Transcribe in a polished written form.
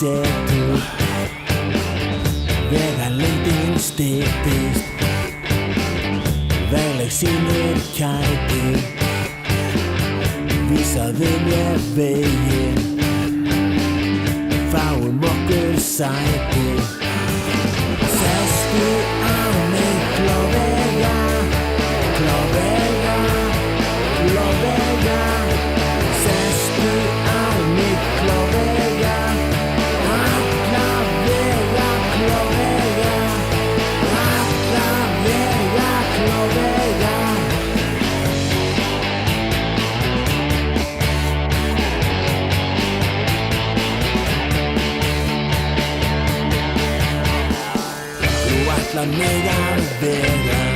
setur, vegalengdin styttist, vegleg sýnir kæti, vísaðu mér veginn, fáum okkur sæti. Sestu á mig klofvega, klofvega, klofvega. Sestu á mig klofvega, alla vega klofvega, alla vega klofvega. Þú ætlar mig að vera